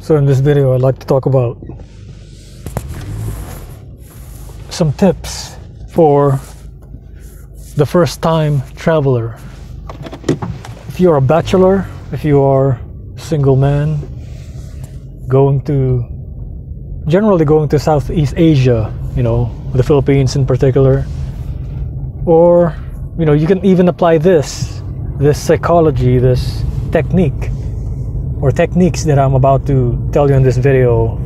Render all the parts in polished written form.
So in this video, I'd like to talk about some tips for the first-time traveler. If you're a bachelor, if you are a single man, generally going to Southeast Asia, the Philippines in particular, or, you can even apply this psychology, this technique, or techniques that I'm about to tell you in this video,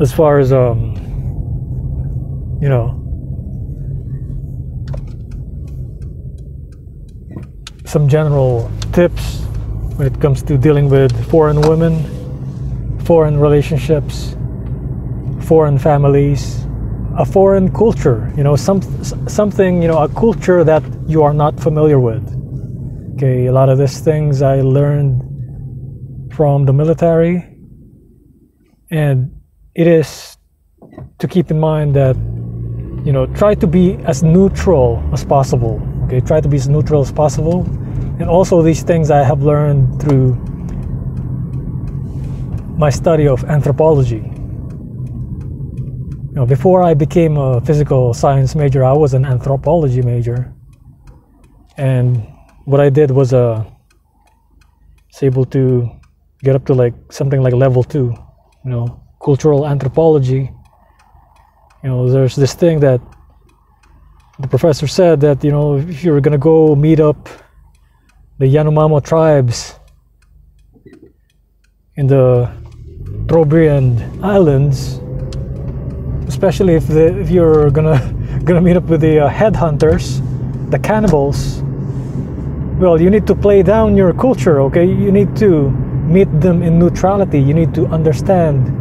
as far as some general tips when it comes to dealing with foreign women, foreign relationships, foreign families, a foreign culture, something, a culture that you are not familiar with. Okay, a lot of these things I learned from the military, and it is to keep in mind that try to be as neutral as possible. Okay, try to be as neutral as possible. And also, these things I have learned through my study of anthropology. Before I became a physical science major, I was an anthropology major, and what I did was able to get up to something like level 2, cultural anthropology. There's this thing that the professor said that, if you're gonna go meet up the Yanomamo tribes in the Trobriand Islands, especially if you're gonna meet up with the headhunters, the cannibals, well, you need to play down your culture, okay? You need to meet them in neutrality. You need to understand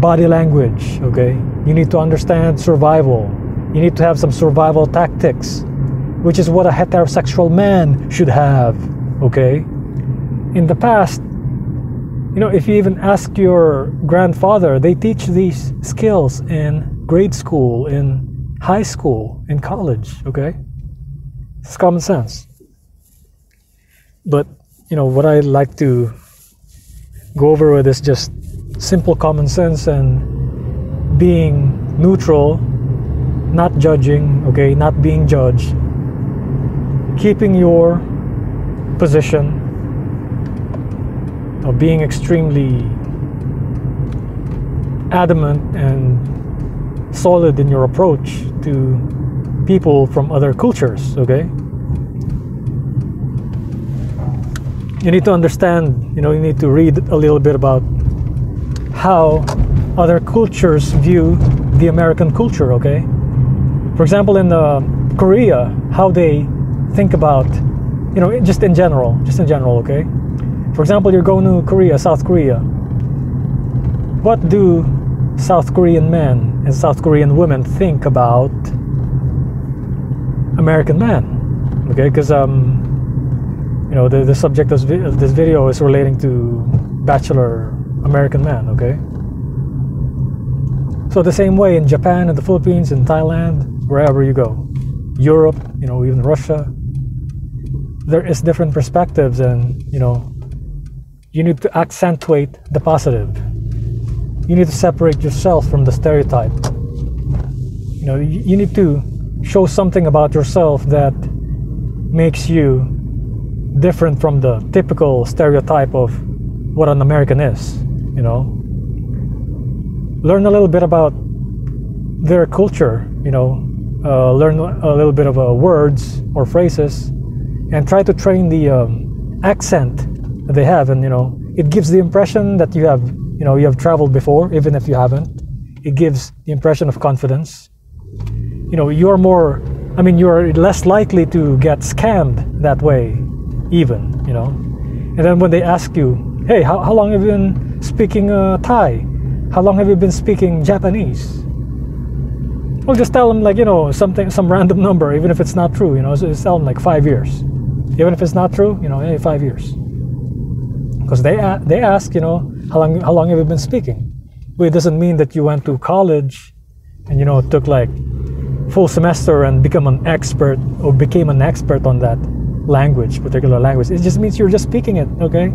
body language, okay? You need to understand survival. You need to have some survival tactics, which is what a heterosexual man should have, okay? In the past, if you even ask your grandfather, they teach these skills in grade school, in high school, in college, okay? It's common sense. But, what I like to go over with is just simple common sense and being neutral, not judging, okay, not being judged, keeping your position, of being extremely adamant and solid in your approach to people from other cultures, okay? You need to understand, you need to read a little bit about how other cultures view the American culture, okay? For example, in Korea, how they think about, just in general, okay? For example, you're going to Korea, South Korea. What do South Korean men and South Korean women think about American men? Okay, because the subject of this video is relating to Bachelor American man, okay? So the same way in Japan and the Philippines and Thailand, wherever you go, Europe, even Russia, there is different perspectives, and you need to accentuate the positive. You need to separate yourself from the stereotype. You need to show something about yourself that makes you different from the typical stereotype of what an American is, Learn a little bit about their culture, learn a little bit of words or phrases, and try to train the accent that they have, and it gives the impression that you have traveled before, even if you haven't. It gives the impression of confidence. You're less likely to get scammed that way, even, And then when they ask you, hey, how long have you been speaking Thai? How long have you been speaking Japanese? Well, just tell them some random number, even if it's not true, so just tell them 5 years. Even if it's not true, hey, 5 years. Because they ask, how long have you been speaking? Well, it doesn't mean that you went to college and took full semester and became an expert on that particular language. It just means you're just speaking it, okay?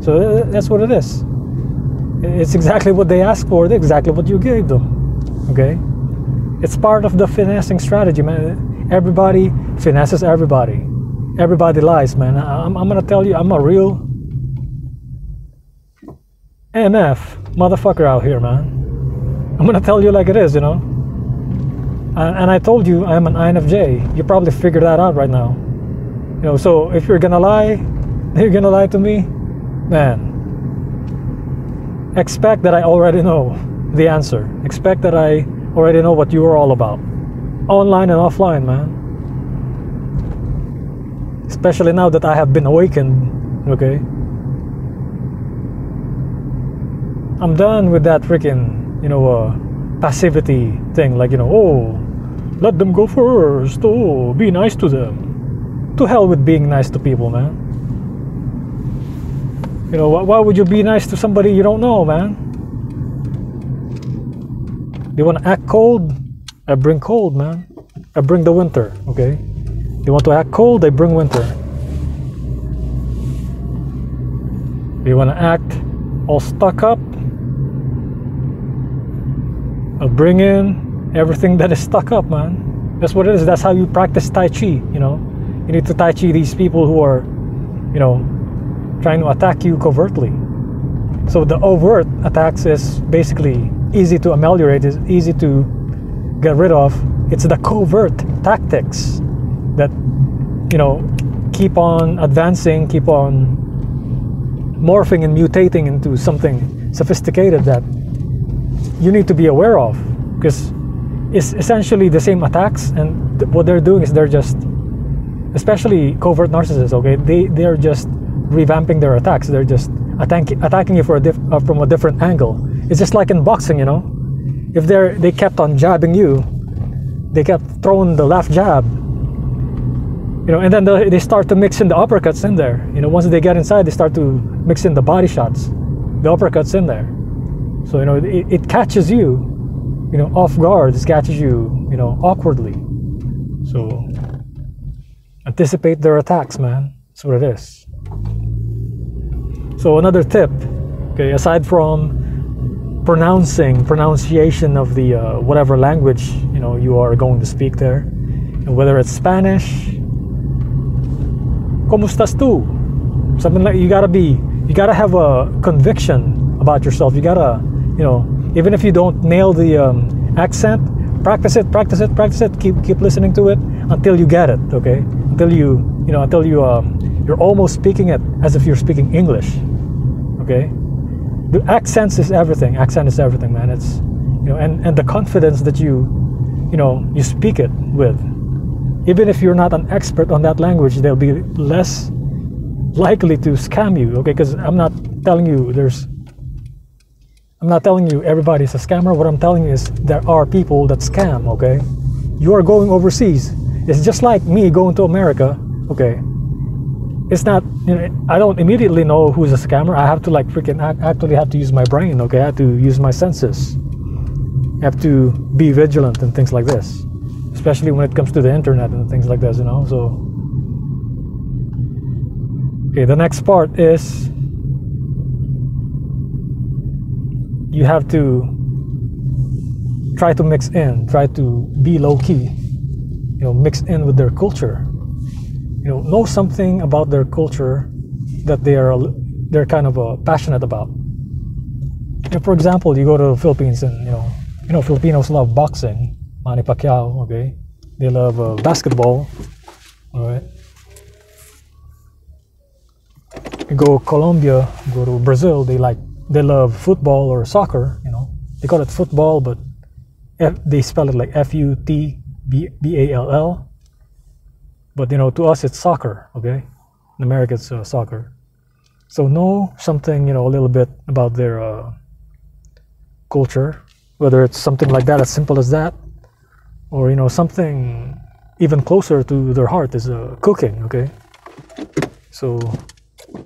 So that's what it is. It's exactly what they asked for, exactly what you gave them. Okay? It's part of the finessing strategy, man. Everybody finesses everybody. Everybody lies, man. I'm gonna tell you, I'm a real MF motherfucker out here, man. I'm gonna tell you like it is, you know. And I told you I'm an INFJ. You probably figured that out right now. You know, so if you're gonna lie, you're gonna lie to me, man. Expect that I already know the answer. Expect that I already know what you are all about, online and offline, man. Especially now that I have been awakened, okay? I'm done with that freaking, you know, passivity thing, like, you know, oh, let them go first, oh, be nice to them. To hell with being nice to people, man. You know, why would you be nice to somebody you don't know, man? They want to act cold? I bring cold, man. I bring the winter, okay? They want to act cold? I bring winter. They want to act all stuck up? I'll bring in everything that is stuck up, man. That's what it is. That's how you practice Tai Chi, you know? You need to Tai Chi these people who are, you know, trying to attack you covertly. So the overt attacks is basically easy to ameliorate, is easy to get rid of. It's the covert tactics that, you know, keep on advancing, keep on morphing and mutating into something sophisticated that you need to be aware of, because it's essentially the same attacks, and what they're doing is they're just, especially covert narcissists, okay, they're just revamping their attacks. They're just attacking you from a different angle. It's just like in boxing, you know. If they kept on jabbing you, they kept throwing the left jab, you know, and then they start to mix in the uppercuts in there. You know, once they get inside, they start to mix in the body shots, the uppercuts in there. So, you know, it catches you, you know, off guard. It catches you, you know, awkwardly. So anticipate their attacks, man. That's what it is. So another tip, okay, aside from pronunciation of the whatever language, you know, you are going to speak there, and whether it's Spanish, ¿Cómo estás tú? Something like, you gotta have a conviction about yourself. You gotta, you know, even if you don't nail the accent, practice it, keep listening to it until you get it, okay? Until you're almost speaking it as if you're speaking English, okay? The accent is everything, man. It's, you know, and the confidence that you speak it with. Even if you're not an expert on that language, they'll be less likely to scam you, okay? Because I'm not telling you everybody's a scammer. What I'm telling you is there are people that scam, okay? You are going overseas. It's just like me going to America, okay? It's not, you know, I don't immediately know who's a scammer. I have to like actually have to use my brain, okay? I have to use my senses. I have to be vigilant and things like this, especially when it comes to the internet and things like this, you know. So, okay, the next part is you have to try to mix in, try to be low key, you know, mix in with their culture. You know something about their culture that they're kind of passionate about. If, for example, you go to the Philippines and you know Filipinos love boxing, Manny Pacquiao, okay? They love basketball, all right? You go to Colombia, go to Brazil, they love football or soccer, you know? They call it football, but they spell it like F-U-T-B-A-L-L. But, you know, to us it's soccer, okay? In America it's soccer. So know something, you know, a little bit about their culture, whether it's something like that, as simple as that, or, you know, something even closer to their heart is cooking, okay? So, you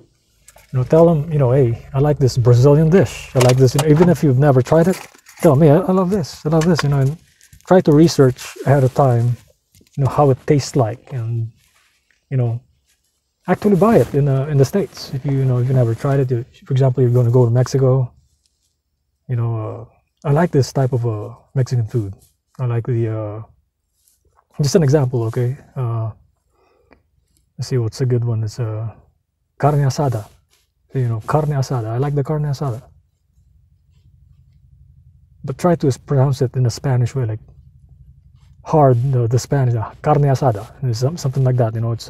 know, tell them, you know, hey, I like this Brazilian dish. I like this, you know, even if you've never tried it, tell them, hey, I love this, you know, and try to research ahead of time, you know, how it tastes like, and, you know, actually buy it in the States. If you never tried it, for example, you're going to go to Mexico, You know, I like this type of Mexican food. I like the just an example, okay. Let's see what's a good one. It's carne asada. You know, carne asada. I like the carne asada. But try to pronounce it in a Spanish way, like hard, the Spanish, carne asada. Something like that. You know, it's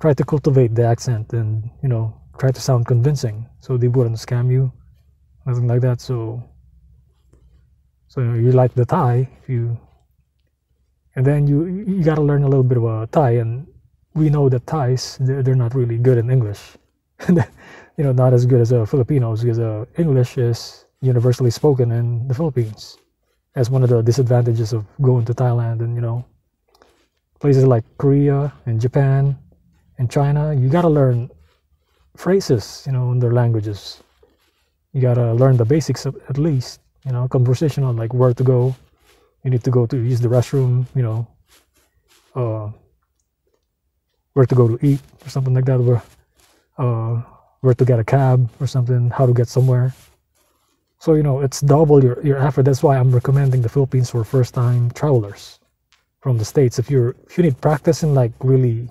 try to cultivate the accent and, you know, try to sound convincing so they wouldn't scam you, nothing like that. So you know, you like the Thai, and then you got to learn a little bit of Thai, and we know that Thais, they're not really good in English. You know, not as good as Filipinos, because English is universally spoken in the Philippines. That's one of the disadvantages of going to Thailand and, you know, places like Korea and Japan and China. You got to learn phrases, you know, in their languages. You got to learn the basics of, at least, you know, conversational, like where to go. You need to go to use the restroom, you know, where to go to eat or something like that, where to get a cab or something, how to get somewhere. So, you know, it's double your effort. That's why I'm recommending the Philippines for first-time travelers from the States. If you need practice in like really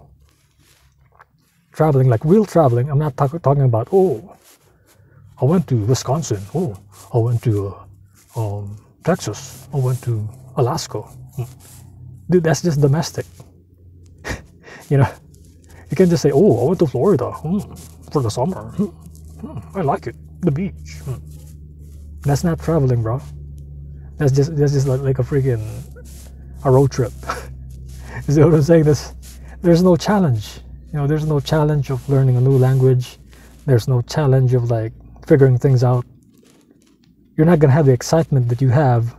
traveling, like real traveling, I'm not talking about, oh, I went to Wisconsin, oh, I went to Texas, I went to Alaska. Dude, that's just domestic. You know, you can just say, oh, I went to Florida for the summer. I like it, the beach. That's not traveling, bro. That's just like a freaking a road trip. You see what I'm saying? There's no challenge. You know, there's no challenge of learning a new language. There's no challenge of like figuring things out. You're not gonna have the excitement that you have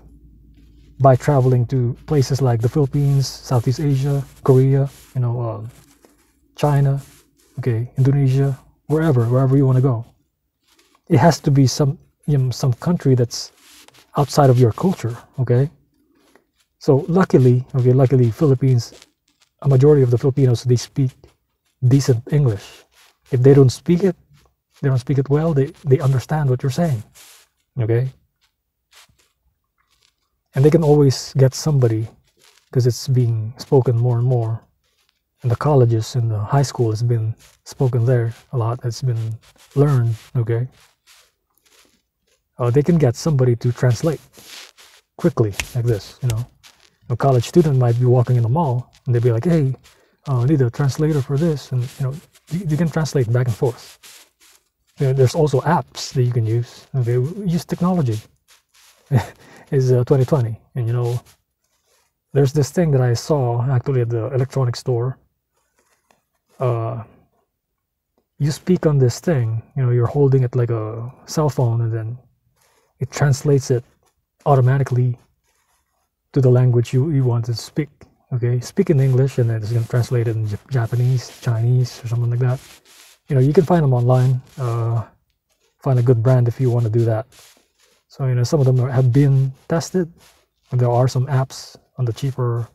by traveling to places like the Philippines, Southeast Asia, Korea, you know, China, okay, Indonesia, wherever you want to go. It has to be some country that's outside of your culture, okay? So luckily, Philippines, a majority of the Filipinos, they speak decent English. If they don't speak it well, they understand what you're saying, okay? And they can always get somebody, because it's being spoken more and more. In the colleges, in the high school, it's been spoken there a lot. It's been learned, okay? They can get somebody to translate quickly, like this, you know. A college student might be walking in the mall, and they'd be like, hey, I need a translator for this. And, you know, you can translate back and forth. You know, there's also apps that you can use. Okay, use technology. Is 2020, and you know, there's this thing that I saw actually at the electronics store. You speak on this thing, you know, you're holding it like a cell phone, and then it translates it automatically to the language you want to speak. Okay, speak in English, and then it's going to translate it in Japanese, Chinese, or something like that. You know, you can find them online. Find a good brand if you want to do that. So, you know, some of them have been tested, and there are some apps on the cheaper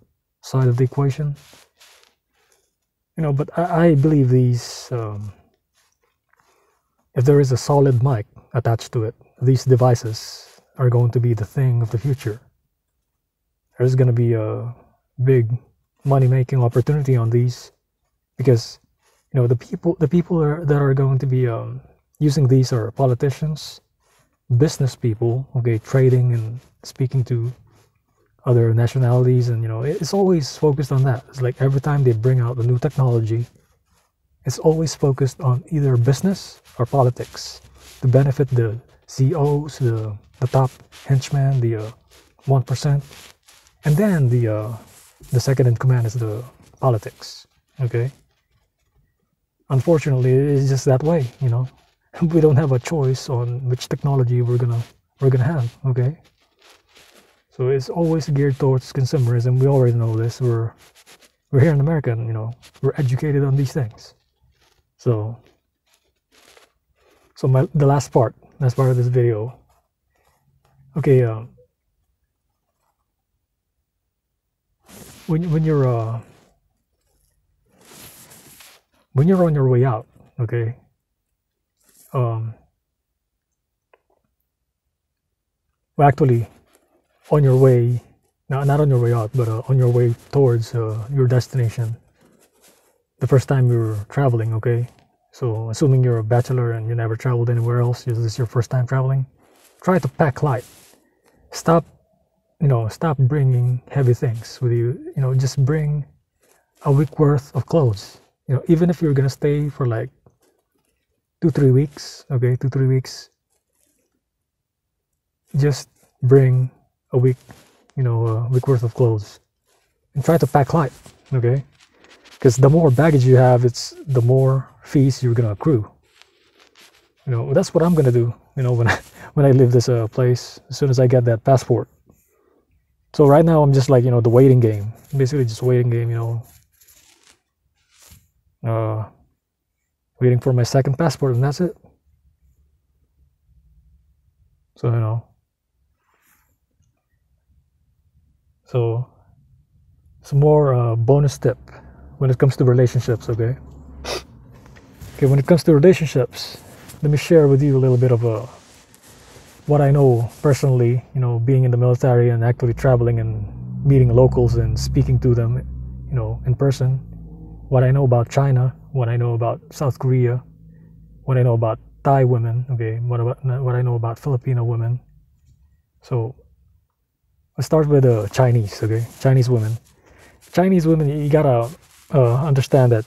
side of the equation. You know, but I believe these, if there is a solid mic attached to it, these devices are going to be the thing of the future. There's going to be a big money-making opportunity on these, because, you know, the people that are going to be using these are politicians, business people, okay, trading and speaking to other nationalities, and you know, it's always focused on that. It's like every time they bring out a new technology, it's always focused on either business or politics to benefit the CEOs, the top henchmen, the 1%, and then the second in command is the politics. Okay. Unfortunately, it's just that way, you know. We don't have a choice on which technology we're gonna have, okay? So it's always geared towards consumerism. We already know this. We're here in America, and, you know, we're educated on these things. So the last part of this video. Okay, when you're on your way out, okay. well, actually, on your way, not on your way out, but on your way towards your destination, the first time you're traveling, okay? So assuming you're a bachelor and you never traveled anywhere else, this is your first time traveling, try to pack light. Stop bringing heavy things with you. Just bring a week worth of clothes. Even if you're gonna stay for like 2-3 weeks, okay, 2-3 weeks, just bring a week worth of clothes and try to pack light, okay? Because the more baggage you have, it's the more fees you're gonna accrue. That's what I'm gonna do. When I leave this place, as soon as I get that passport. So right now I'm just like the waiting game, basically just waiting game. Waiting for my second passport, and that's it. So so some more bonus tip when it comes to relationships. Okay, when it comes to relationships, let me share with you a little bit of what I know personally, being in the military and actually traveling and meeting locals and speaking to them, in person. What I know about China, what I know about South Korea, what I know about Thai women, okay, what I know about Filipino women. So let's start with Chinese, okay, Chinese women. Chinese women, you gotta understand that,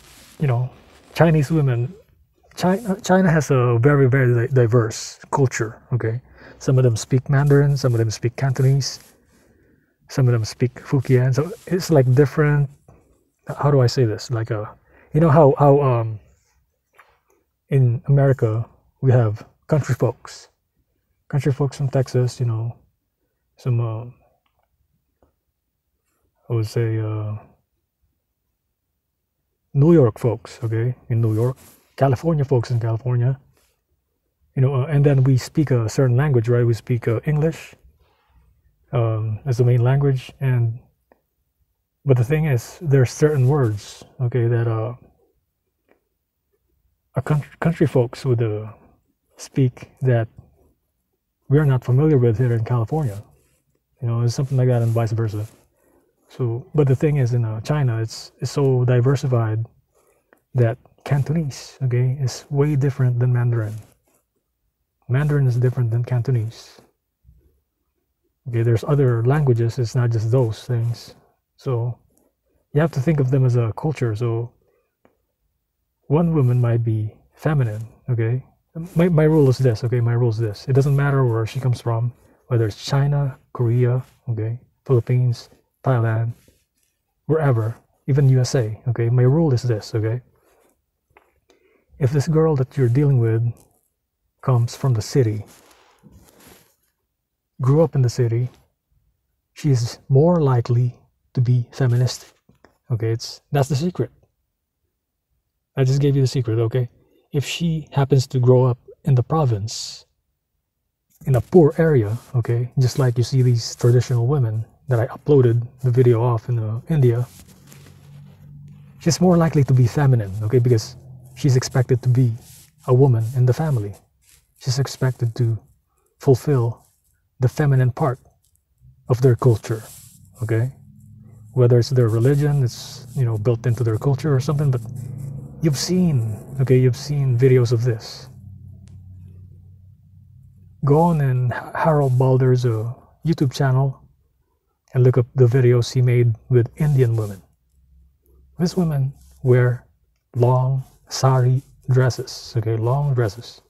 Chinese women, China has a very, very diverse culture, okay. Some of them speak Mandarin, some of them speak Cantonese, some of them speak Hokkien. So it's like different. How do I say this? Like how in America we have country folks from Texas. Some I would say New York folks, okay, in New York, California folks in California. And then we speak a certain language, right? We speak English as the main language, but the thing is, there are certain words, okay, that country folks would speak that we're not familiar with here in California. It's something like that, and vice versa. So, but the thing is, in China, it's so diversified that Cantonese, okay, is way different than Mandarin. Mandarin is different than Cantonese. Okay, there's other languages, it's not just those things. So you have to think of them as a culture. So one woman might be feminine, okay? My rule is this, okay? My rule is this. It doesn't matter where she comes from, whether it's China, Korea, okay, Philippines, Thailand, wherever, even USA, okay? My rule is this, okay? If this girl that you're dealing with comes from the city, grew up in the city, she is more likely to be feministic. Okay, that's the secret. I just gave you the secret, okay? If she happens to grow up in the province, in a poor area, okay, just like you see these traditional women that I uploaded the video of in India, she's more likely to be feminine, okay, because she's expected to be a woman in the family. She's expected to fulfill the feminine part of their culture, okay? Whether it's their religion, it's built into their culture or something, but you've seen videos of this. Go on and Harold Balder's YouTube channel and look up the videos he made with Indian women. These women wear long sari dresses, okay, long dresses.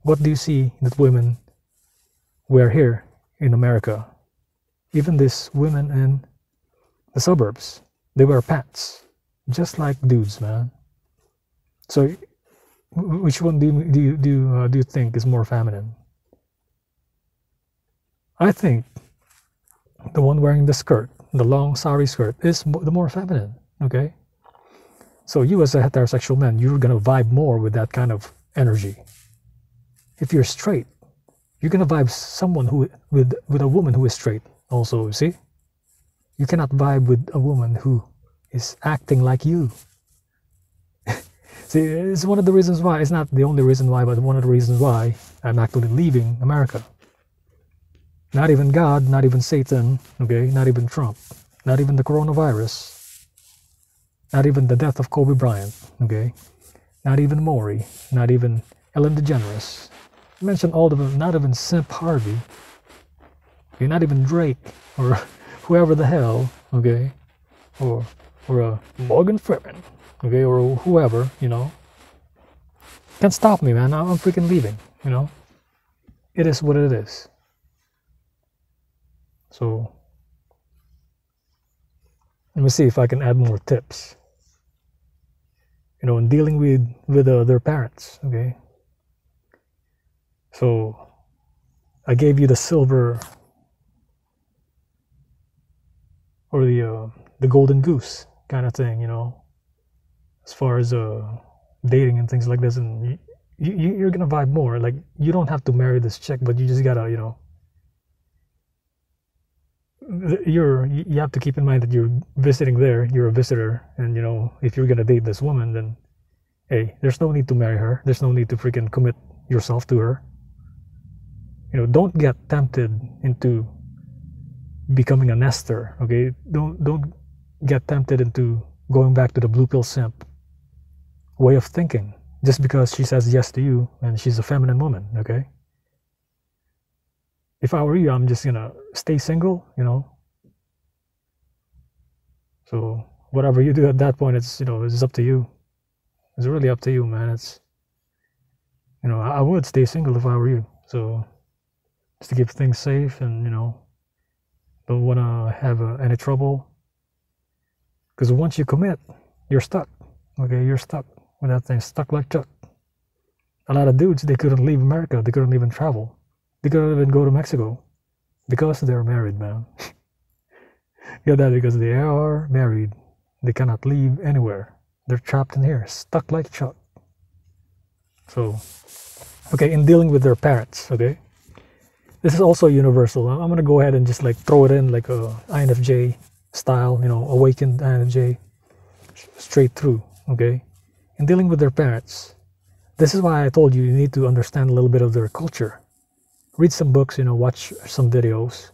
What do you see that women wear here in America? Even these women in the suburbs, they wear pants, just like dudes, man. So, which one do you think is more feminine? I think the one wearing the skirt, the long sari skirt, is the more feminine. Okay. So you as a heterosexual man, you're gonna vibe more with that kind of energy. If you're straight, you're gonna vibe someone with a woman who is straight. Also, you see, you cannot vibe with a woman who is acting like you. See, it's one of the reasons why. It's not the only reason why, but one of the reasons why I'm actually leaving America. Not even God, not even Satan, okay? Not even Trump, not even the coronavirus, not even the death of Kobe Bryant, okay? Not even Maury, not even Ellen DeGeneres. Mention all of them, not even Simp Harvey, okay? Not even Drake or whoever the hell, okay? Or Morgan Freeman, okay? Or whoever, you know? Can't stop me, man. I'm freaking leaving, you know? It is what it is. So let me see if I can add more tips. You know, in dealing with their parents. Okay. So I gave you the silver or the golden goose kind of thing. You know, as far as dating and things like this, and you're gonna vibe more. Like you don't have to marry this chick, but you just gotta, you know. You have to keep in mind that you're visiting there, you're a visitor, and you know, if you're gonna date this woman, then hey, there's no need to marry her, there's no need to freaking commit yourself to her. You know, don't get tempted into becoming a nester, okay? Don't get tempted into going back to the blue pill simp way of thinking just because she says yes to you and she's a feminine woman, okay? If I were you, I'm just gonna stay single, you know. So whatever you do at that point, it's, you know, it's up to you. It's really up to you, man. It's, you know, I would stay single if I were you. So just to keep things safe and, you know, don't want to have any trouble. Because once you commit, you're stuck. Okay, you're stuck with that thing, stuck like Chuck. A lot of dudes, they couldn't leave America. They couldn't even travel. They couldn't even go to Mexico because they're married, man. Yeah, that because they are married. They cannot leave anywhere. They're trapped in here, stuck like Chuck. So, okay, in dealing with their parents, okay, this is also universal. I'm gonna go ahead and just like throw it in like a INFJ style, you know, awakened INFJ, straight through, okay. In dealing with their parents, this is why I told you need to understand a little bit of their culture. Read some books, you know, watch some videos,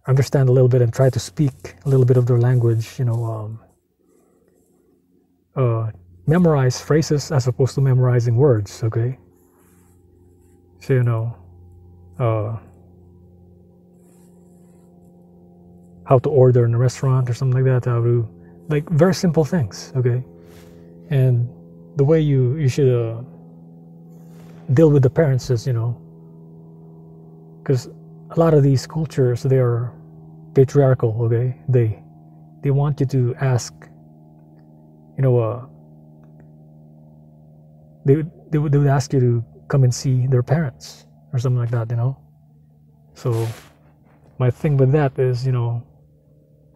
understand a little bit and try to speak a little bit of their language, you know, memorize phrases as opposed to memorizing words, okay? So, you know, how to order in a restaurant or something like that, how to, like, very simple things, okay? And the way you should deal with the parents is, you know, because a lot of these cultures, they are patriarchal, okay? They want you to ask, you know, they would ask you to come and see their parents or something like that, you know? So my thing with that is, you know,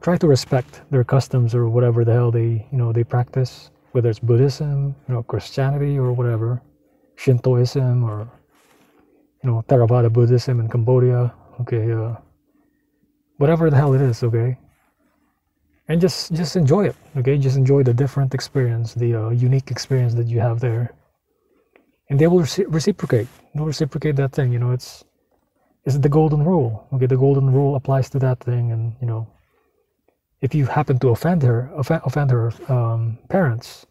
try to respect their customs or whatever the hell they, you know, they practice, whether it's Buddhism, you know, Christianity or whatever, Shintoism or, you know, Theravada Buddhism in Cambodia, okay, whatever the hell it is, okay, and just enjoy it, okay, just enjoy the different experience, the unique experience that you have there, and they will reciprocate. They'll reciprocate that thing, you know. It's the golden rule, okay. The golden rule applies to that thing, and you know, if you happen to offend her parents,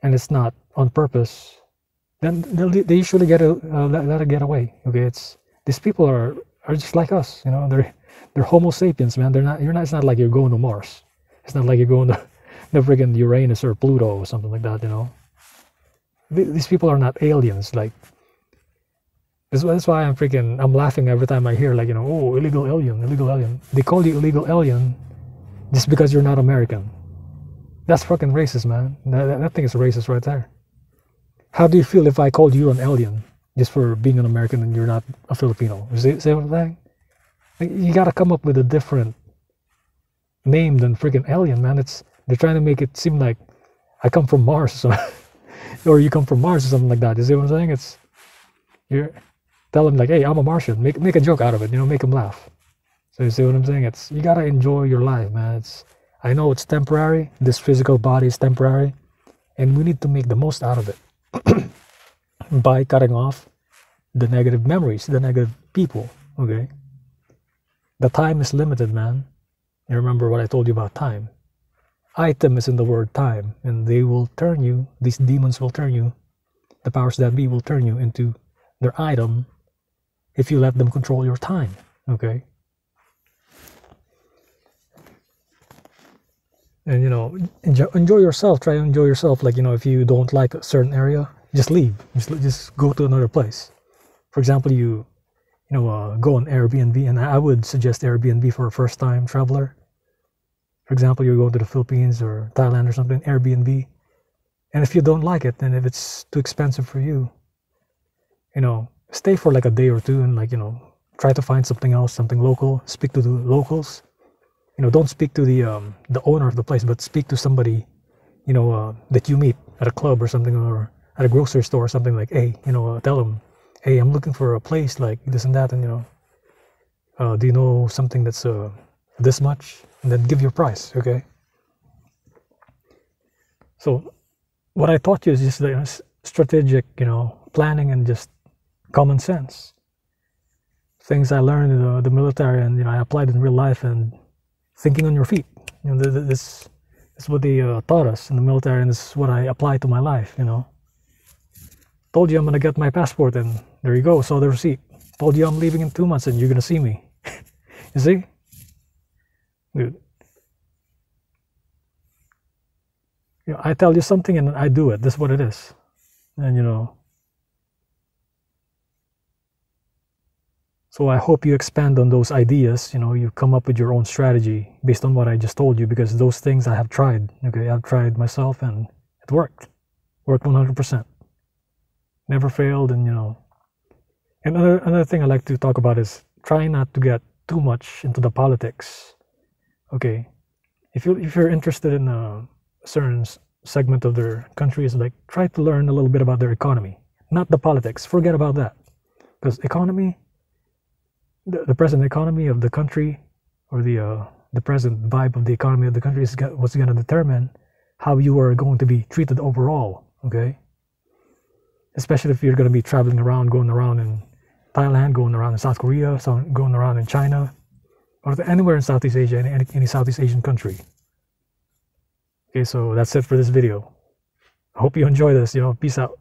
and it's not on purpose, then they usually let it get away, okay. It's these people are just like us, you know. They're Homo sapiens, man. It's not like you're going to Mars. It's not like you're going to the friggin' Uranus or Pluto or something like that, you know. These people are not aliens. Like, that's why I'm laughing every time I hear, like, you know, oh, illegal alien. They call you illegal alien just because you're not American. That's fucking racist, man. That thing is racist right there. How do you feel if I called you an alien just for being an American and you're not a Filipino? See what I'm saying? Like, you gotta come up with a different name than freaking alien, man. They're trying to make it seem like I come from Mars, or you come from Mars or something like that. You see what I'm saying? You tell them like, hey, I'm a Martian. Make a joke out of it, you know, make them laugh. So you see what I'm saying? You gotta enjoy your life, man. I know it's temporary. This physical body is temporary, and we need to make the most out of it by cutting off the negative memories, the negative people, okay? The time is limited, man. You remember what I told you about time. Item is in the word time, and they will turn you, these demons will turn you, the powers that be will turn you into their item if you let them control your time, okay? And, you know, enjoy yourself, try to enjoy yourself. Like, you know, if you don't like a certain area, just leave, just go to another place. For example, you know, go on Airbnb, and I would suggest Airbnb for a first-time traveler. For example, you're going to the Philippines or Thailand or something, Airbnb. And if you don't like it, and if it's too expensive for you, you know, stay for like a day or two and, like, you know, try to find something else, something local, speak to the locals. You know, don't speak to the owner of the place, but speak to somebody, you know, that you meet at a club or something, or at a grocery store or something. Like, hey, you know, tell them, hey, I'm looking for a place like this and that, and, you know, do you know something that's this much? And then give your price, okay? So what I taught you is just the strategic, you know, planning and just common sense. Things I learned in the military, and, you know, I applied in real life, and thinking on your feet. You know, this is what they taught us in the military, and this is what I apply to my life, you know. Told you I'm gonna get my passport, and there you go, saw the receipt. Told you I'm leaving in 2 months, and you're gonna see me. You see? Dude. You know, I tell you something and I do it. This is what it is. And, you know, so I hope you expand on those ideas. You know, you come up with your own strategy based on what I just told you, because those things I have tried. Okay, I've tried myself, and it worked. Worked 100%. Never failed. And, you know, and another thing I like to talk about is try not to get too much into the politics. Okay, if you're interested in a certain segment of their country, is like, try to learn a little bit about their economy, not the politics. Forget about that, because economy, the present economy of the country, or the present vibe of the economy of the country, is what's going to determine how you are going to be treated overall. Okay, especially if you're going to be traveling around, going around in Thailand, going around in South Korea, going around in China, or anywhere in Southeast Asia, any Southeast Asian country. Okay, so that's it for this video. I hope you enjoy this. You know, peace out.